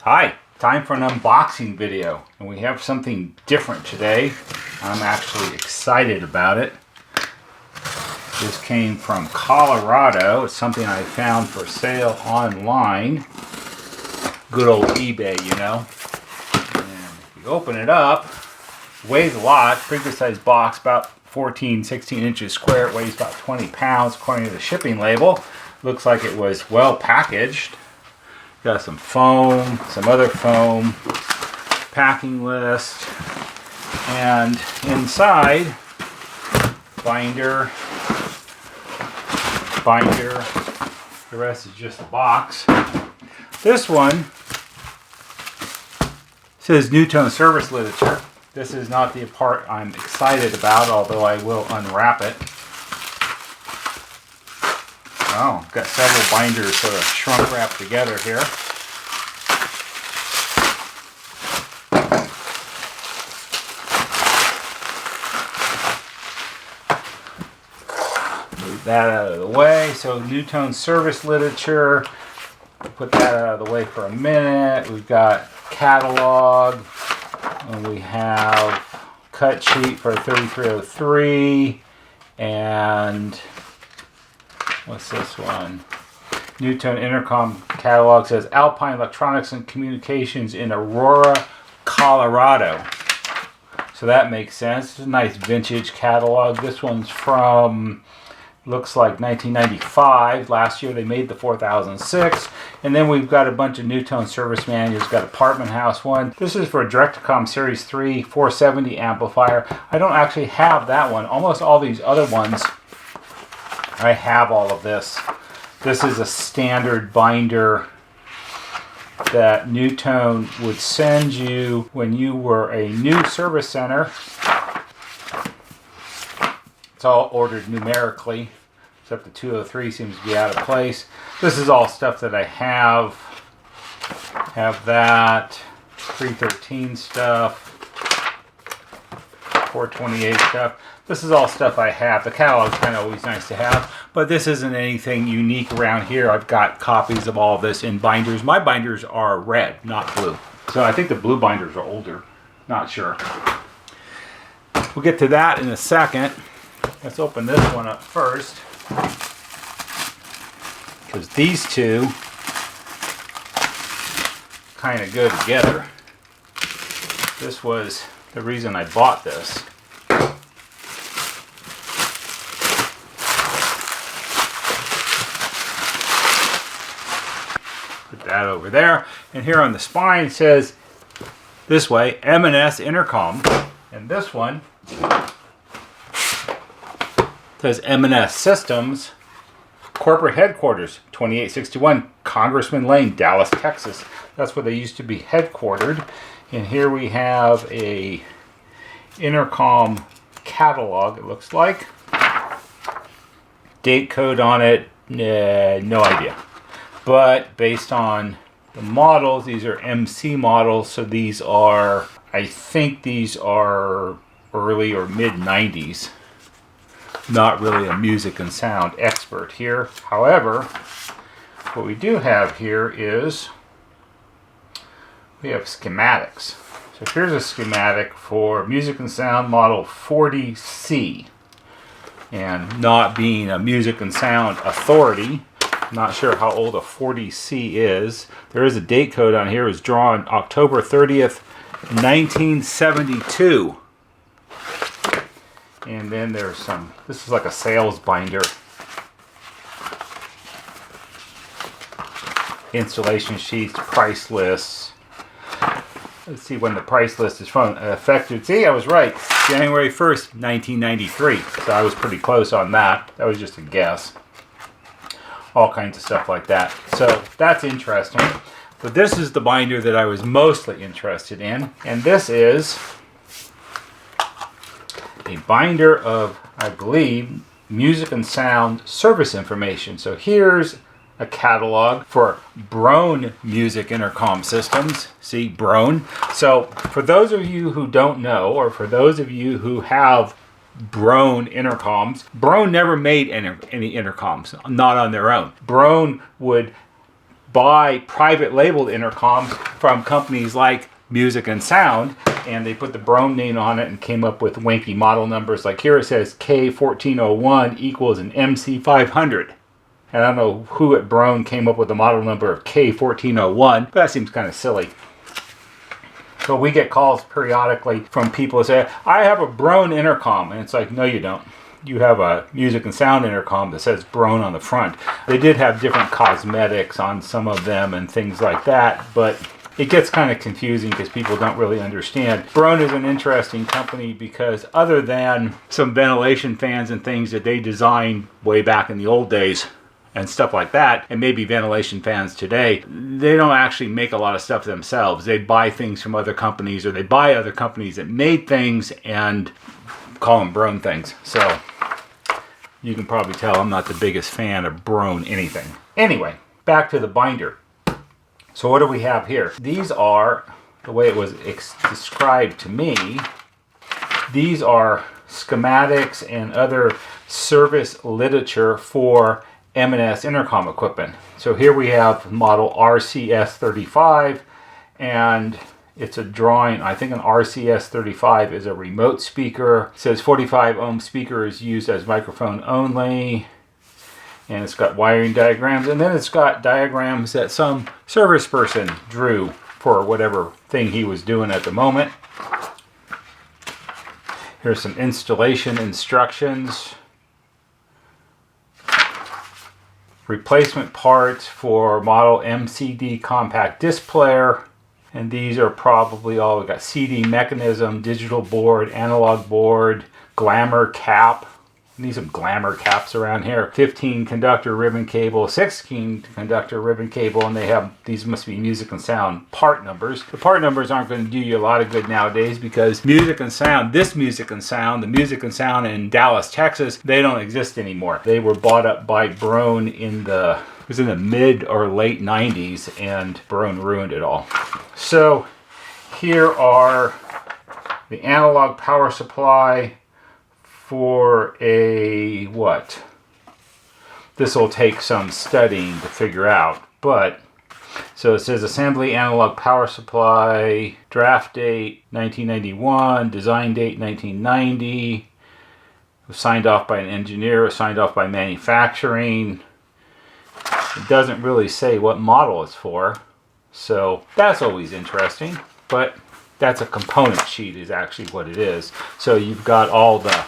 Hi, time for an unboxing video, and we have something different today. I'm actually excited about it. This came from Colorado. It's something I found for sale online. Good old eBay, you know. And if you open it up, it weighs a lot. Pretty good sized box, about 16 inches square. It weighs about 20 pounds according to the shipping label. Looks like it was well packaged. Got some foam, some other foam, packing list, and inside, binder, the rest is just a box. This one says NuTone service literature. This is not the part I'm excited about, although I will unwrap it. Oh, got several binders sort of shrunk wrapped together here. Move that out of the way. So NuTone service literature. Put that out of the way for a minute. We've got catalog, and we have cut sheet for 3303, and what's this one? NuTone Intercom catalog says Alpine Electronics and Communications in Aurora, Colorado. So that makes sense. It's a nice vintage catalog. This one's from, looks like 1995. Last year they made the 4006. And then we've got a bunch of NuTone service manuals. Got Apartment House one. This is for a Direct-to-Com Series 3 470 amplifier. I don't actually have that one. Almost all these other ones, I have all of this. This is a standard binder that NuTone would send you when you were a new service center. It's all ordered numerically, except the 203 seems to be out of place. This is all stuff that I have. Have that 313 stuff, 428 stuff. This is all stuff I have. The catalog's kind of always nice to have, but this isn't anything unique around here. I've got copies of all of this in binders. My binders are red, not blue. So I think the blue binders are older. Not sure. We'll get to that in a second. Let's open this one up first, because these two kind of go together. This was the reason I bought this. Put that over there. And here on the spine says this way, M&S Intercom. And this one says M&S Systems, Corporate Headquarters, 2861 Congressman Lane, Dallas, Texas. That's where they used to be headquartered. And here we have a intercom catalog, it looks like. Date code on it, no idea. But based on the models, these are MC models, so these are, I think these are early or mid 90s. Not really a music and sound expert here. However, what we do have here is we have schematics. So here's a schematic for music and sound model 40C. And not being a music and sound authority, not sure how old a 40C is. There is a date code on here. It was drawn October 30th, 1972. And then there's some, this is like a sales binder. Installation sheets, price lists. Let's see when the price list is from. Effective, see, I was right. January 1st, 1993. So I was pretty close on that. That was just a guess. All kinds of stuff like that. So that's interesting. But this is the binder that I was mostly interested in. And this is a binder of, I believe, music and sound service information. So here's a catalog for Broan music intercom systems. See, Broan. So for those of you who don't know, or for those of you who have Broan intercoms, Broan never made any intercoms, not on their own. Broan would buy private labeled intercoms from companies like Music and Sound, and they put the Broan name on it and came up with wanky model numbers. Like here it says K1401 equals an MC500. And I don't know who at Broan came up with the model number of K1401, but that seems kind of silly. So we get calls periodically from people who say, I have a Broan intercom. And it's like, no, you don't. You have a Music and Sound intercom that says Broan on the front. They did have different cosmetics on some of them and things like that, but it gets kind of confusing because people don't really understand. Broan is an interesting company because other than some ventilation fans and things that they designed way back in the old days and stuff like that, and maybe ventilation fans today, they don't actually make a lot of stuff themselves. They buy things from other companies, or they buy other companies that made things and call them Broan things. So you can probably tell I'm not the biggest fan of Broan anything. Anyway, back to the binder. So what do we have here? These are, the way it was described to me, these are schematics and other service literature for M&S intercom equipment. So here we have model RCS35, and it's a drawing. I think an RCS35 is a remote speaker. It says 45 ohm speaker is used as microphone only. And it's got wiring diagrams, and then it's got diagrams that some service person drew for whatever thing he was doing at the moment. Here's some installation instructions. Replacement parts for model MCD compact disc player. And these are probably all, we got CD mechanism, digital board, analog board, glamour cap. Need some glamour caps around here. 15 conductor ribbon cable, 16 conductor ribbon cable, and they have, these must be Music and Sound part numbers. The part numbers aren't going to do you a lot of good nowadays because Music and Sound, this Music and Sound, the Music and Sound in Dallas, Texas, they don't exist anymore. They were bought up by Broan in the, it was in the mid or late 90s, and Broan ruined it all. So here are the analog power supply for a, what? This will take some studying to figure out, but, so it says assembly analog power supply, draft date 1991, design date 1990, was signed off by an engineer, was signed off by manufacturing. It doesn't really say what model it's for, so that's always interesting, but that's a component sheet is actually what it is. So you've got all the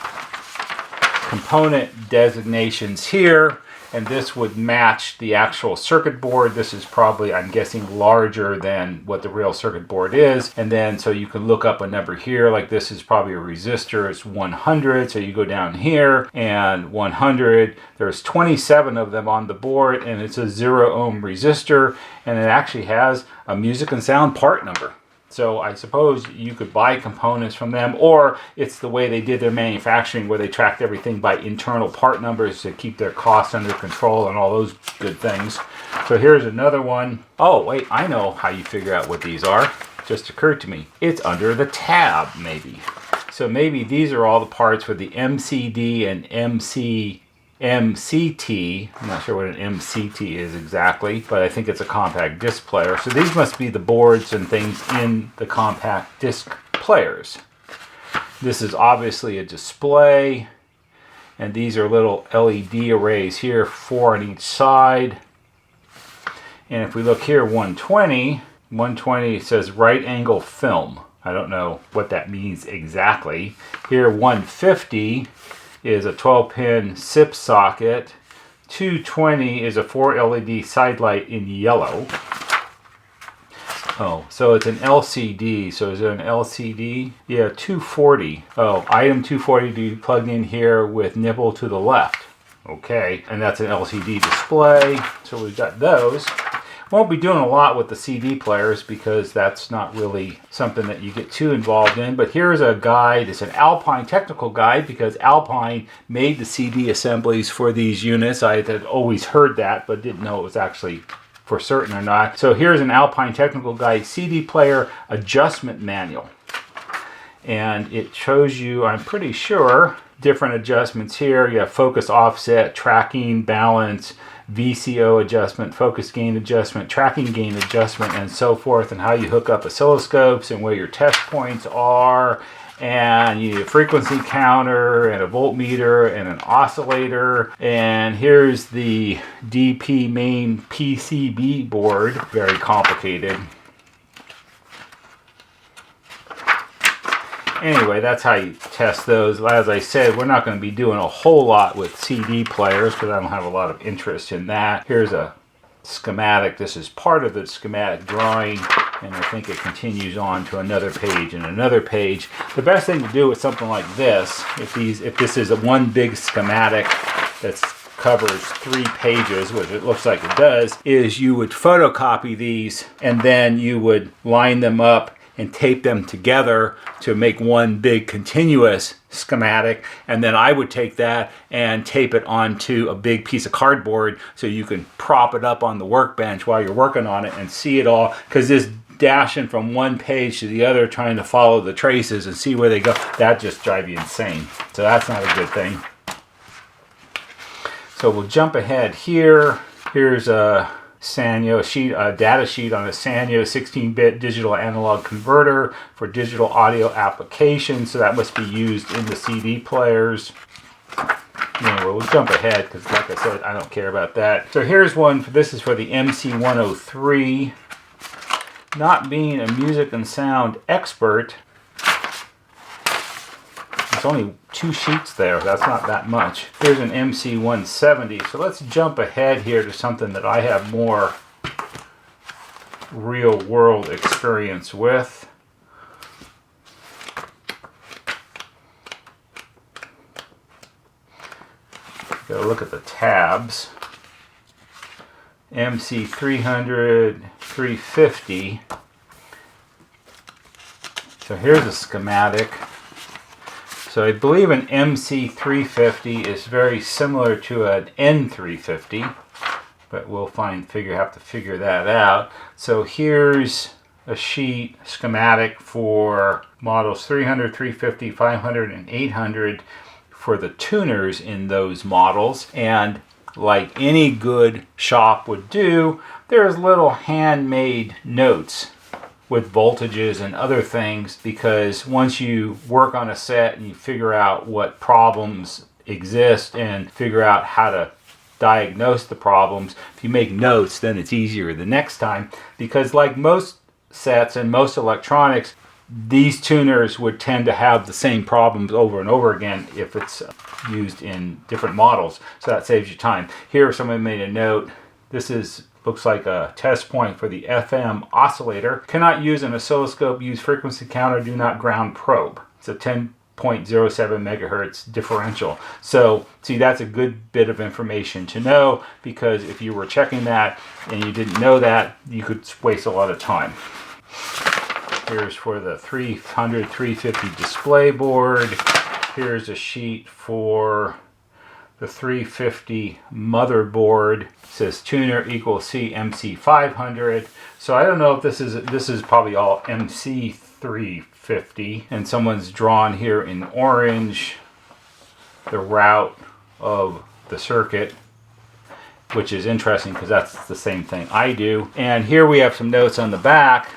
component designations here, and this would match the actual circuit board. This is probably, I'm guessing, larger than what the real circuit board is. And then so you can look up a number here, like this is probably a resistor, it's 100. So you go down here and 100, there's 27 of them on the board, and it's a 0 ohm resistor, and it actually has a Music and Sound part number. So I suppose you could buy components from them, or it's the way they did their manufacturing where they tracked everything by internal part numbers to keep their costs under control and all those good things. So here's another one. Oh, wait, I know how you figure out what these are. Just occurred to me. It's under the tab, maybe. So maybe these are all the parts for the MCD and MCT. I'm not sure what an MCT is exactly, but I think it's a compact disc player. So these must be the boards and things in the compact disc players. This is obviously a display, and these are little LED arrays here, 4 on each side. And if we look here, 120 says right angle film. I don't know what that means exactly. Here, 150 is a 12-pin SIP socket. 220 is a 4 LED side light in yellow. Oh, so it's an LCD. So is it an LCD? Yeah, 240. Oh, item 240 to be plugged in here with nipple to the left. Okay, and that's an LCD display. So we've got those. Won't be doing a lot with the CD players because that's not really something that you get too involved in. But here's a guide. It's an Alpine technical guide because Alpine made the CD assemblies for these units. I had always heard that, but didn't know it was actually for certain or not. So here's an Alpine technical guide CD player adjustment manual. And it shows you, I'm pretty sure, different adjustments here. You have focus, offset, tracking, balance, VCO adjustment, focus gain adjustment, tracking gain adjustment, and so forth, and how you hook up oscilloscopes and where your test points are. And you need a frequency counter and a voltmeter and an oscillator. And here's the DP main PCB board. Very complicated. Anyway, that's how you test those. As I said, we're not going to be doing a whole lot with CD players because I don't have a lot of interest in that. Here's a schematic. This is part of the schematic drawing, and I think it continues on to another page and another page. The best thing to do with something like this, if this is a one big schematic that covers 3 pages, which it looks like it does, is you would photocopy these and then you would line them up and tape them together to make one big continuous schematic, and then I would take that and tape it onto a big piece of cardboard so you can prop it up on the workbench while you're working on it and see it all, because this dashing from one page to the other trying to follow the traces and see where they go, that just drives you insane. So that's not a good thing. So we'll jump ahead here. Here's a Sanyo sheet, a data sheet on a Sanyo 16-bit digital analog converter for digital audio applications. So that must be used in the CD players. Anyway, we'll jump ahead because, like I said, I don't care about that. So here's one. This is for the MC103. Not being a music and sound expert, it's only 2 sheets there. That's not that much. Here's an MC170. So let's jump ahead here to something that I have more real world experience with. Gotta look at the tabs. MC300, 350. So here's a schematic. So I believe an MC350 is very similar to an N350, but we'll have to figure that out. So here's a sheet schematic for models 300, 350, 500, and 800 for the tuners in those models. And like any good shop would do, there's little handmade notes with voltages and other things, because once you work on a set and you figure out what problems exist and figure out how to diagnose the problems, if you make notes, then it's easier the next time. Because like most sets and most electronics, these tuners would tend to have the same problems over and over again if it's used in different models. So that saves you time. Here someone made a note. This looks like a test point for the FM oscillator. Cannot use an oscilloscope, use frequency counter, do not ground probe. It's a 10.07 megahertz differential. So see, that's a good bit of information to know, because if you were checking that and you didn't know that, you could waste a lot of time. Here's for the 300, 350 display board. Here's a sheet for the 350 motherboard. It says tuner equals CMC500. So I don't know if this is probably all MC350. And someone's drawn here in orange the route of the circuit, which is interesting because that's the same thing I do. And here we have some notes on the back.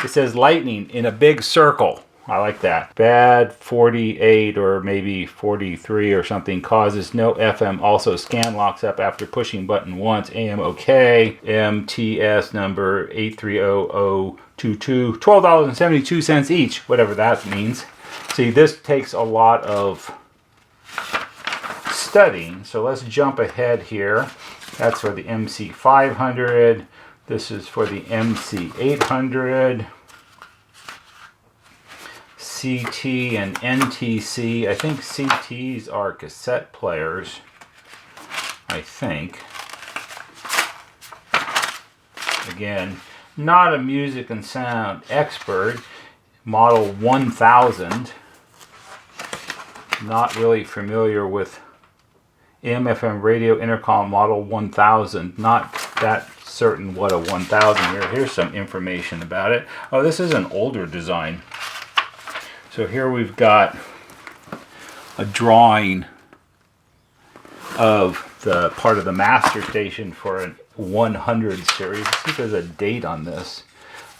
It says lightning in a big circle. I like that. Bad 48 or maybe 43 or something causes no FM. Also scan locks up after pushing button once. AM OK. MTS number 830022. $12.72 each. Whatever that means. See, this takes a lot of studying. So let's jump ahead here. That's for the MC500. This is for the MC800. CT and NTC. I think CTs are cassette players. I think. Again, not a music and sound expert. Model 1000. Not really familiar with AM/FM radio intercom model 1000. Not that certain what a 1000 here. Here's some information about it. Oh, this is an older design. So here we've got a drawing of the part of the master station for a 100 series. Let's see if there's a date on this.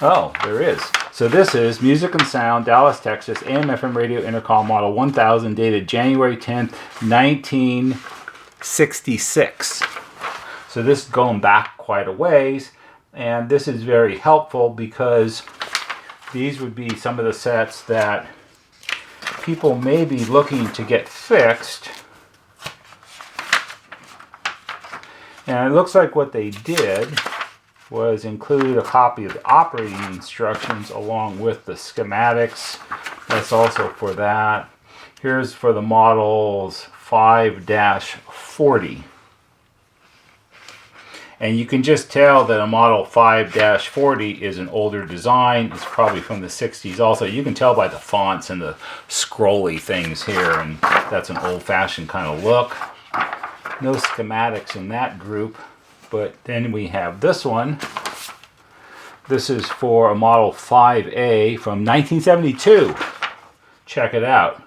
Oh, there is. So this is Music and Sound, Dallas, Texas, AM/FM radio intercom model 1000, dated January 10th, 1966. So this is going back quite a ways, and this is very helpful because these would be some of the sets that people may be looking to get fixed. And it looks like what they did was include a copy of the operating instructions along with the schematics. That's also for that. Here's for the models 5-40. And you can just tell that a model 5-40 is an older design. It's probably from the 60s also. You can tell by the fonts and the scrolly things here, and that's an old-fashioned kind of look. No schematics in that group, but then we have this one. This is for a model 5A from 1972. Check it out.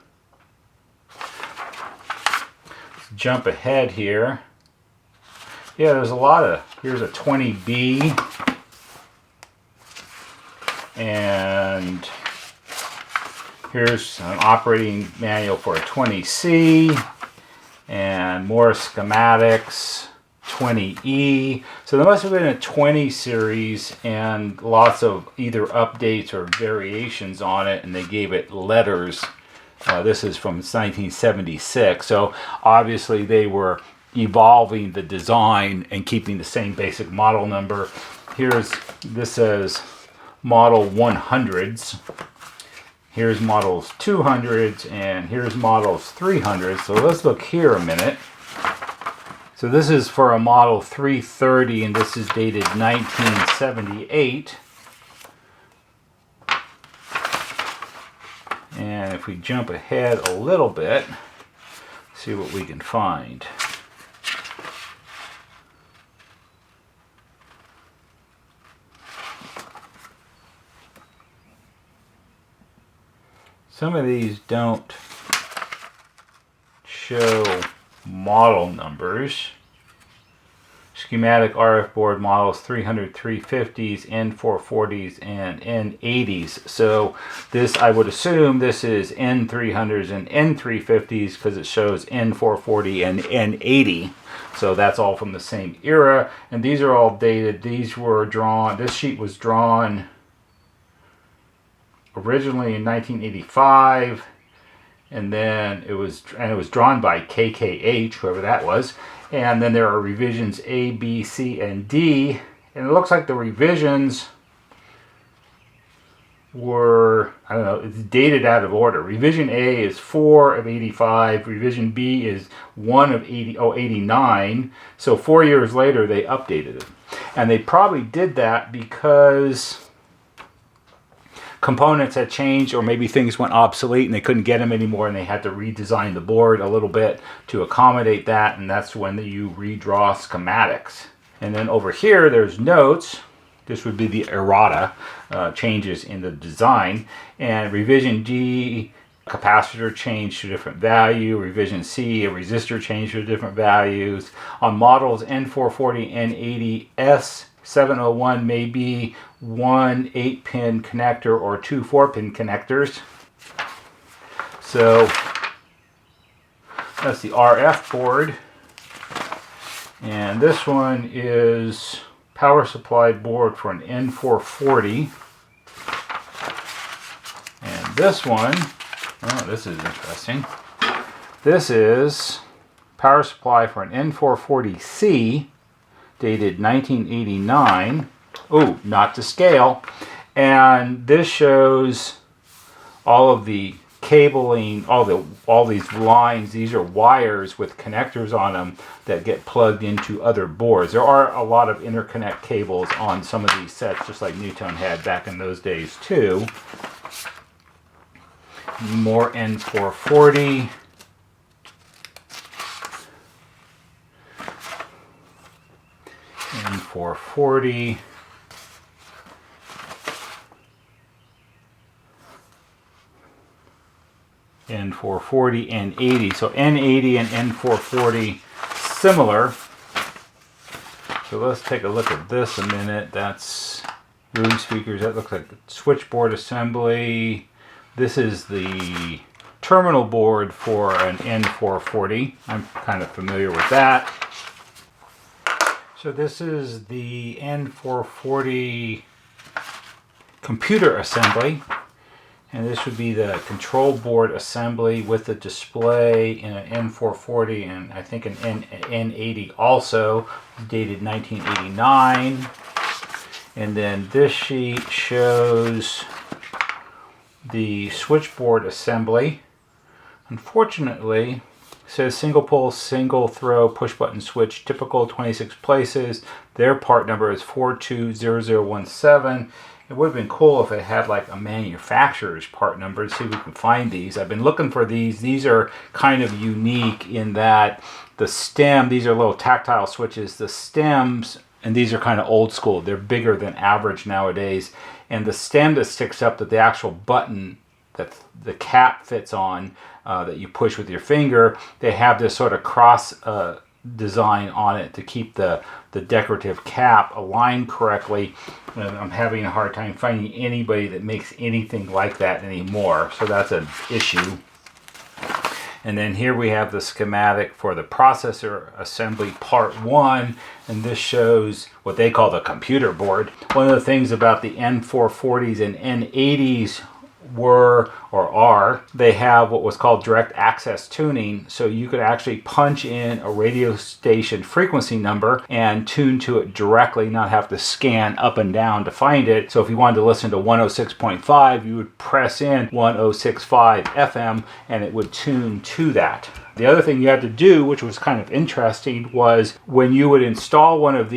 Let's jump ahead here. Yeah, there's a lot of, here's a 20B, and here's an operating manual for a 20C, and more schematics, 20E. So there must have been a 20 series and lots of either updates or variations on it, and they gave it letters. This is from 1976, so obviously they were evolving the design and keeping the same basic model number. This says model 100s. Here's models 200s, and here's models 300s. So let's look here a minute. So this is for a model 330, and this is dated 1978. And if we jump ahead a little bit, see what we can find. Some of these don't show model numbers. Schematic RF board models 300, 350s, N440s, and N80s. So this, I would assume this is N300s and N350s because it shows N440 and N80. So that's all from the same era. And these are all dated. These were drawn, this sheet was drawn originally in 1985, and then it was drawn by KKH, whoever that was. And then there are revisions A, B, C, and D, and it looks like the revisions were, I don't know, it's dated out of order. Revision A is 4 of 85, revision B is 1 of 89, so 4 years later they updated it. And they probably did that because components had changed, or maybe things went obsolete and they couldn't get them anymore, and they had to redesign the board a little bit to accommodate that, and that's when you redraw schematics. And then over here there's notes. This would be the errata, changes in the design. And revision D, capacitor changed to a different value. Revision C, a resistor changed to different values. On models N440, N80, S701 may be 1 8-pin connector or 2 4-pin connectors. So that's the RF board. And this one is power supply board for an N440. And this one, oh, this is interesting. This is power supply for an N440C, dated 1989. Oh, not to scale. And this shows all of the cabling, all these lines. These are wires with connectors on them that get plugged into other boards. There are a lot of interconnect cables on some of these sets, just like NuTone had back in those days too. More N440. N440. N440, N80. So N80 and N440 similar. So let's take a look at this a minute. That's room speakers. That looks like switchboard assembly. This is the terminal board for an N440. I'm kind of familiar with that. So this is the N440 computer assembly. And this would be the control board assembly with the display in an N440 and I think an N80 also, dated 1989. And then this sheet shows the switchboard assembly. Unfortunately, it says single pole, single throw, push button switch, typical 26 places. Their part number is 420017. It would have been cool if it had like a manufacturer's part number to see if we can find these. I've been looking for these. These are kind of unique in that the stem, these are little tactile switches. The stems, and these are kind of old school. They're bigger than average nowadays. And the stem that sticks up, that the actual button that the cap fits on, that you push with your finger, they have this sort of cross design on it to keep the decorative cap aligned correctly. And I'm having a hard time finding anybody that makes anything like that anymore, so that's an issue. And then here we have the schematic for the processor assembly part 1, and this shows what they call the computer board. One of the things about the N440s and N80s were, or are, they have what was called direct access tuning, so you could actually punch in a radio station frequency number and tune to it directly, not have to scan up and down to find it. So if you wanted to listen to 106.5, you would press in 1065 FM and it would tune to that. The other thing you had to do, which was kind of interesting, was when you would install one of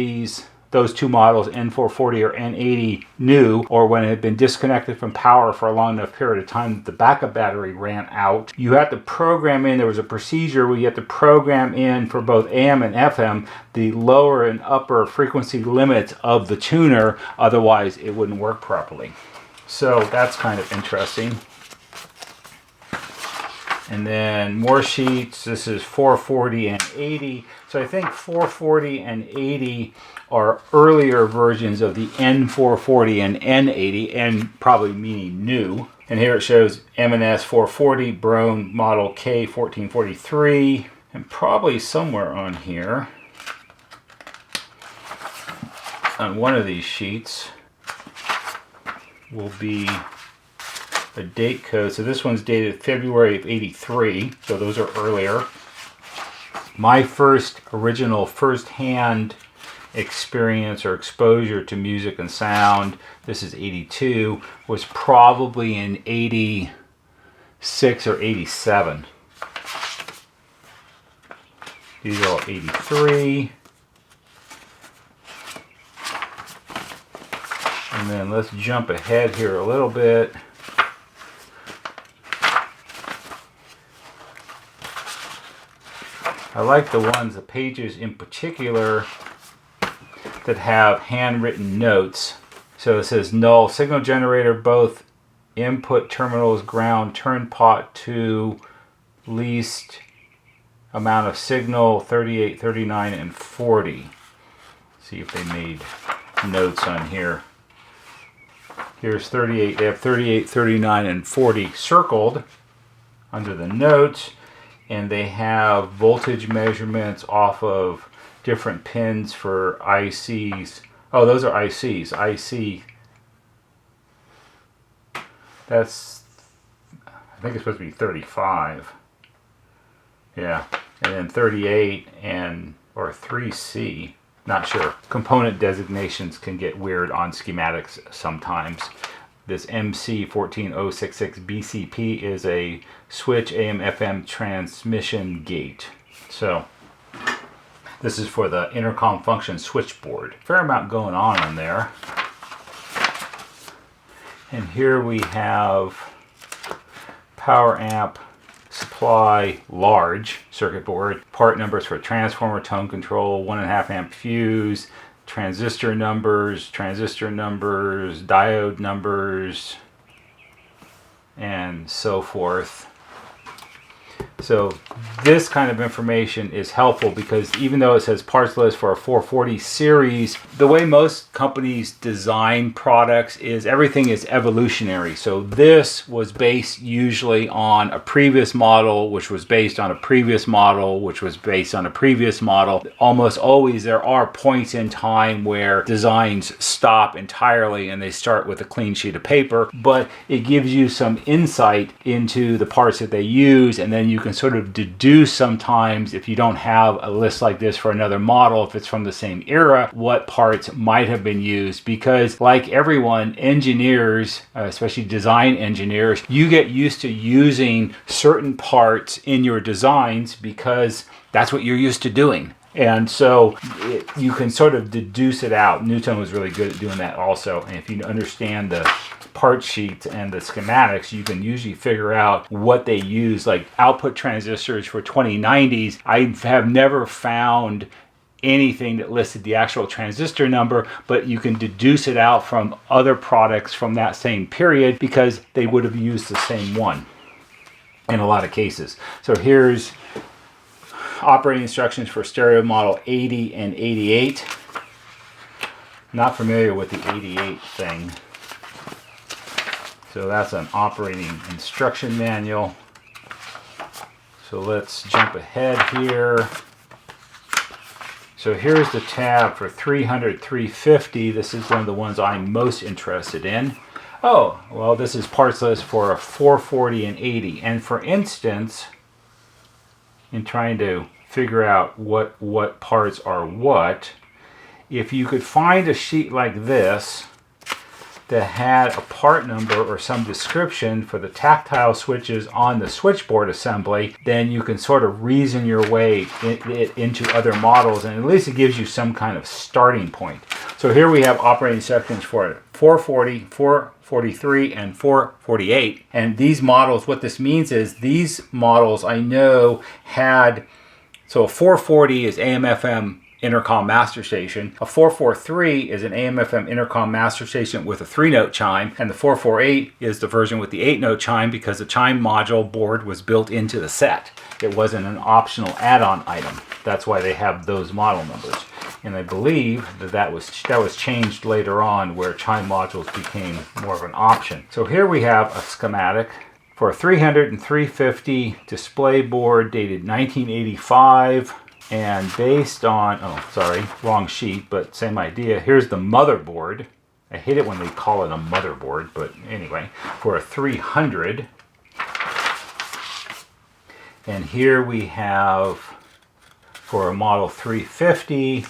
those two models, N440 or N80 new, or when it had been disconnected from power for a long enough period of time that the backup battery ran out, you had to program in, there was a procedure where you had to program in for both AM and FM the lower and upper frequency limits of the tuner, otherwise it wouldn't work properly. So that's kind of interesting. And then more sheets. This is 440 and 80. So I think 440 and 80 are earlier versions of the N440 and N80, and probably meaning new. And here it shows M&S 440, Broan model K1443, and probably somewhere on here, on one of these sheets, will be a date code. So this one's dated February of 83, so those are earlier. My original first-hand experience or exposure to music and sound, this is 82, was probably in 86 or 87. These are all 83. And then let's jump ahead here a little bit. I like the ones, the pages in particular, that have handwritten notes. So it says null, signal generator, both input terminals, ground, turn pot to least amount of signal, 38, 39, and 40. See if they made notes on here. Here's 38, they have 38, 39, and 40 circled under the notes. And they have voltage measurements off of different pins for ICs. Oh, those are ICs. IC. That's, I think it's supposed to be 35. Yeah. And then 38 or 3C. Not sure. Component designations can get weird on schematics sometimes. This MC14066 BCP is a switch AM/FM transmission gate. So this is for the intercom function switchboard. Fair amount going on there. And here we have power amp supply large circuit board. Part numbers for transformer, tone control, 1.5 amp fuse, transistor numbers, diode numbers, and so forth. So this kind of information is helpful because even though it says parts list for a 440 series, the way most companies design products is everything is evolutionary. So this was based usually on a previous model, which was based on a previous model, which was based on a previous model. Almost always there are points in time where designs stop entirely and they start with a clean sheet of paper, but it gives you some insight into the parts that they use, and then you can sort of deduce sometimes, if you don't have a list like this for another model, if it's from the same era, what parts might have been used. Because like everyone, engineers, especially design engineers, you get used to using certain parts in your designs because that's what you're used to doing. And so you can sort of deduce it out. NuTone was really good at doing that also. And if you understand the part sheets and the schematics, you can usually figure out what they use. Like output transistors for 2090s, I have never found anything that listed the actual transistor number, but you can deduce it out from other products from that same period because they would have used the same one in a lot of cases. So here's operating instructions for stereo model 80 and 88. Not familiar with the 88 thing. So that's an operating instruction manual. So let's jump ahead here. So here's the tab for 300, 350. This is one of the ones I'm most interested in. Oh, well, this is parts list for a 440 and 80. And for instance, in trying to figure out what parts are what, if you could find a sheet like this that had a part number or some description for the tactile switches on the switchboard assembly, then you can sort of reason your way into other models, and at least it gives you some kind of starting point. So here we have operating instructions for 440, 443, and 448. And these models, what this means is these models I know had, so a 440 is AM/FM intercom master station. A 443 is an AM/FM intercom master station with a 3-note chime, and the 448 is the version with the 8-note chime because the chime module board was built into the set. It wasn't an optional add-on item. That's why they have those model numbers. And I believe that was changed later on where chime modules became more of an option. So here we have a schematic for a 300 and 350 display board dated 1985. And based on, oh, sorry, wrong sheet, but same idea. Here's the motherboard. I hate it when they call it a motherboard, but anyway, for a 300. And here we have, for a model 350, it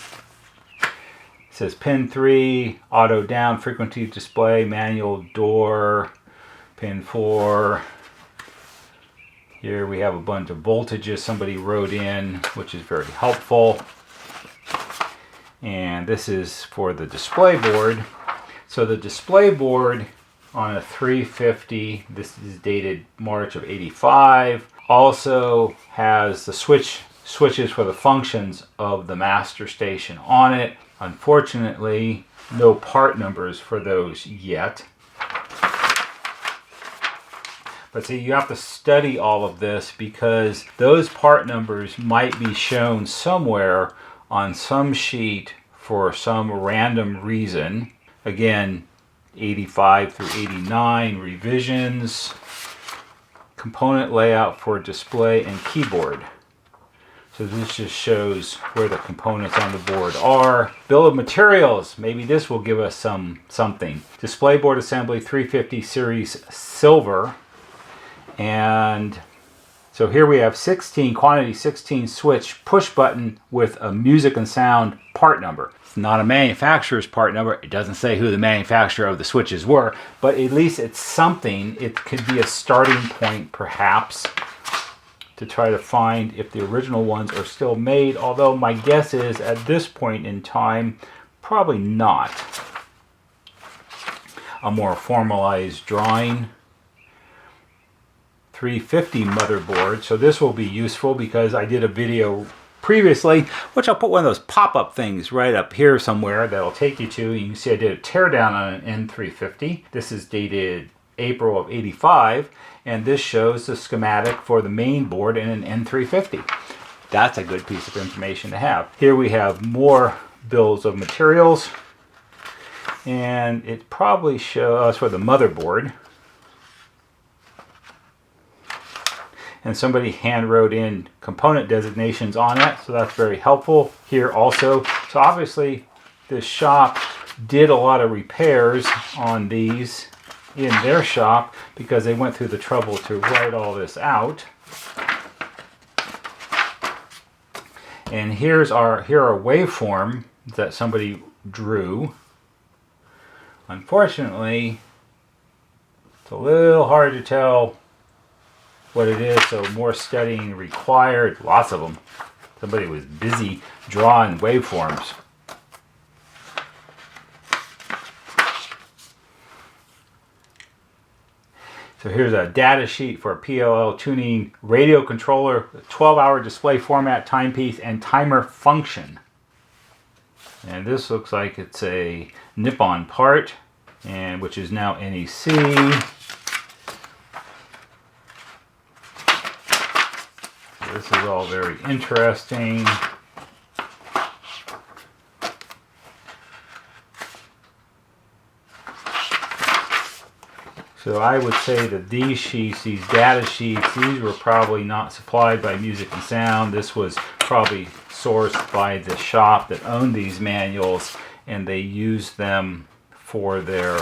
says pin 3, auto down, frequency display, manual door, pin 4. Here we have a bunch of voltages somebody wrote in, which is very helpful. And this is for the display board. So the display board on a 350, this is dated March of 85, also has the switches for the functions of the master station on it. Unfortunately, no part numbers for those yet. But see, you have to study all of this because those part numbers might be shown somewhere on some sheet for some random reason. Again, 85 through 89 revisions, component layout for display and keyboard. So this just shows where the components on the board are. Bill of materials, maybe this will give us something. Display board assembly 350 series silver. And so here we have 16, quantity 16 switch push button with a music and sound part number. It's not a manufacturer's part number. It doesn't say who the manufacturer of the switches were, but at least it's something. It could be a starting point perhaps to try to find if the original ones are still made, although my guess is at this point in time, probably not. A more formalized drawing. 350 motherboard. So this will be useful because I did a video previously, which I'll put one of those pop-up things right up here somewhere that'll take you to. You can see I did a teardown on an N350. This is dated April of 85. And this shows the schematic for the main board in an N350. That's a good piece of information to have. Here we have more bills of materials. And it probably shows for the motherboard. And somebody hand wrote in component designations on it, so that's very helpful here also. So obviously this shop did a lot of repairs on these in their shop because they went through the trouble to write all this out. And here are waveform that somebody drew. Unfortunately, it's a little hard to tell what it is, so more studying required. Lots of them. Somebody was busy drawing waveforms. So here's a data sheet for PLL tuning radio controller, 12-hour display format, timepiece, and timer function. And this looks like it's a Nippon part, and which is now NEC. This is all very interesting. So I would say that these sheets, these data sheets, these were probably not supplied by Music and Sound. This was probably sourced by the shop that owned these manuals, and they used them for their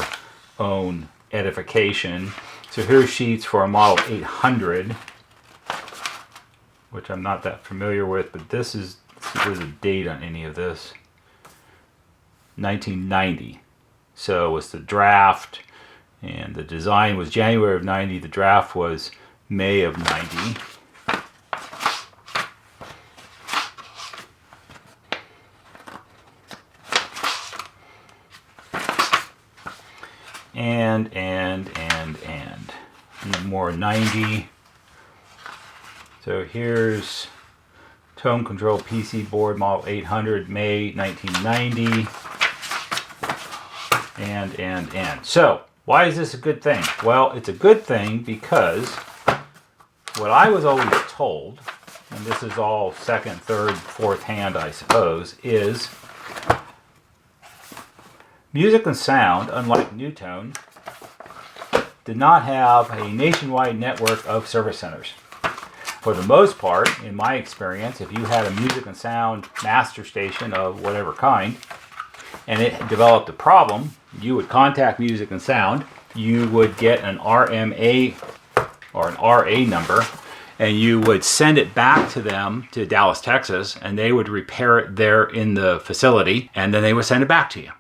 own edification. So here's sheets for a model 800. Which I'm not that familiar with, but this is, there's a date on any of this. 1990. So it was the draft, and the design was January of 90. The draft was May of 90. And more 90. So here's Tone Control PC board model 800, May 1990, and. So why is this a good thing? Well, it's a good thing because what I was always told, and this is all second, third, fourth hand, I suppose, is Music and Sound, unlike NuTone, did not have a nationwide network of service centers. For the most part, in my experience, if you had a Music and Sound master station of whatever kind, and it developed a problem, you would contact Music and Sound, you would get an RMA or an RA number, and you would send it back to them to Dallas, Texas, and they would repair it there in the facility, and then they would send it back to you.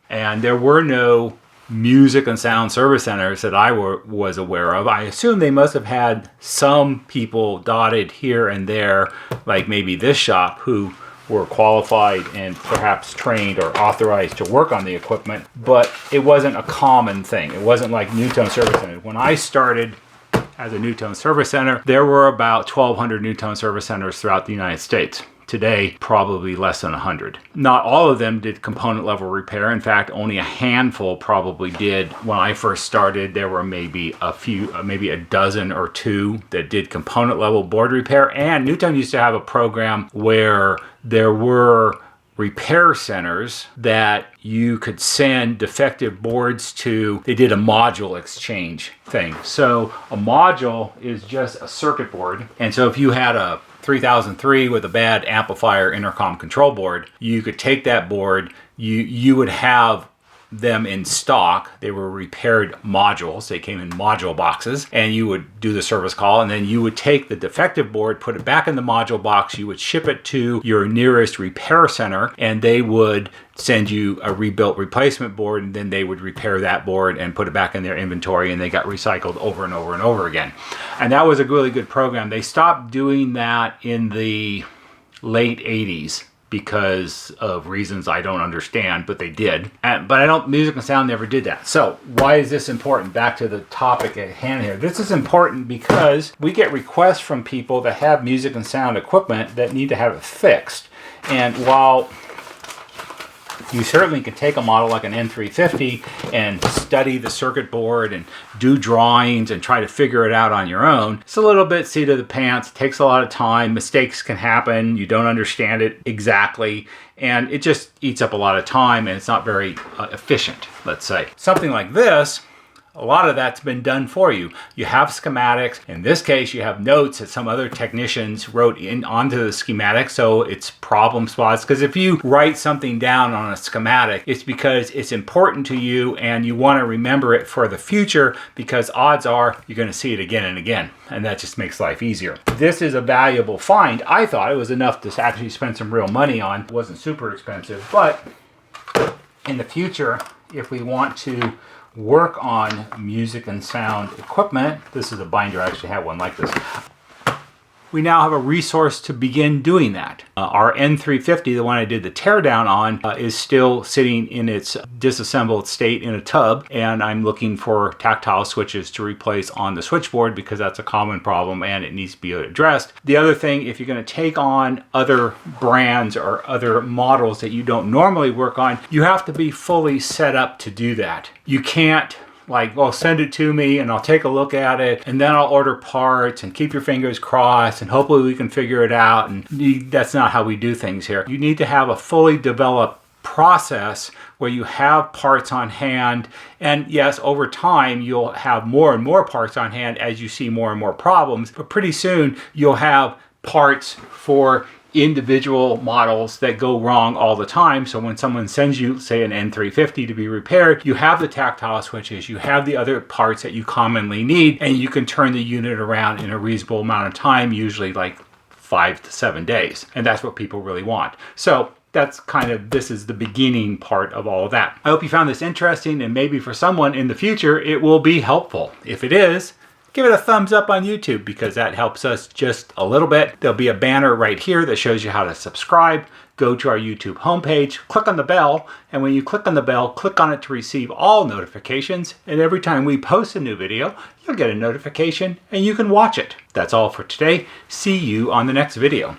And there were no Music and Sound service centers that I was aware of. I assume they must have had some people dotted here and there, like maybe this shop, who were qualified and perhaps trained or authorized to work on the equipment, but it wasn't a common thing. It wasn't like NuTone Service Center. When I started as a NuTone Service Center, there were about 1,200 NuTone Service Centers throughout the United States. Today, probably less than 100. Not all of them did component level repair. In fact, only a handful probably did. When I first started, there were maybe a few, maybe a dozen or two that did component level board repair. And NuTone used to have a program where there were repair centers that you could send defective boards to. They did a module exchange thing. So a module is just a circuit board. And so if you had a 3003 with a bad amplifier intercom control board, you could take that board, you would have them in stock. They were repaired modules. They came in module boxes, and you would do the service call, and then you would take the defective board, put it back in the module box, you would ship it to your nearest repair center, and they would send you a rebuilt replacement board, and then they would repair that board and put it back in their inventory, and they got recycled over and over and over again. And that was a really good program. They stopped doing that in the late 80s. Because of reasons I don't understand, but they did. But Music and Sound never did that. So why is this important? Back to the topic at hand here. This is important because we get requests from people that have Music and Sound equipment that need to have it fixed. And while You certainly can take a model like an N350 and study the circuit board and do drawings and try to figure it out on your own. It's a little bit seat of the pants, it takes a lot of time, mistakes can happen, you don't understand it exactly, and it just eats up a lot of time and it's not very efficient, let's say. Something like this, a lot of that's been done for you. You have schematics. In this case, you have notes that some other technicians wrote in onto the schematic, so it's problem spots. Because if you write something down on a schematic, it's because it's important to you and you want to remember it for the future, because odds are you're going to see it again and again, and that just makes life easier. This is a valuable find. I thought it was enough to actually spend some real money on. It wasn't super expensive, but in the future, if we want to work on music and sound equipment, this is a binder, I actually have one like this. We now have a resource to begin doing that. Our N350, the one I did the teardown on, is still sitting in its disassembled state in a tub, and I'm looking for tactile switches to replace on the switchboard because that's a common problem and it needs to be addressed. The other thing, if you're going to take on other brands or other models that you don't normally work on, you have to be fully set up to do that. You can't like, well, send it to me and I'll take a look at it and then I'll order parts and keep your fingers crossed and hopefully we can figure it out. And that's not how we do things here. You need to have a fully developed process where you have parts on hand, and yes, over time you'll have more and more parts on hand as you see more and more problems, but pretty soon you'll have parts for individual models that go wrong all the time. So when someone sends you, say, an N350 to be repaired, you have the tactile switches, you have the other parts that you commonly need, and you can turn the unit around in a reasonable amount of time, usually like 5 to 7 days. And that's what people really want. So that's kind of, this is the beginning part of all of that. I hope you found this interesting, and maybe for someone in the future, it will be helpful. If it is, give it a thumbs up on YouTube because that helps us just a little bit. There'll be a banner right here that shows you how to subscribe. Go to our YouTube homepage, click on the bell, and when you click on the bell, click on it to receive all notifications. And every time we post a new video, you'll get a notification and you can watch it. That's all for today. See you on the next video.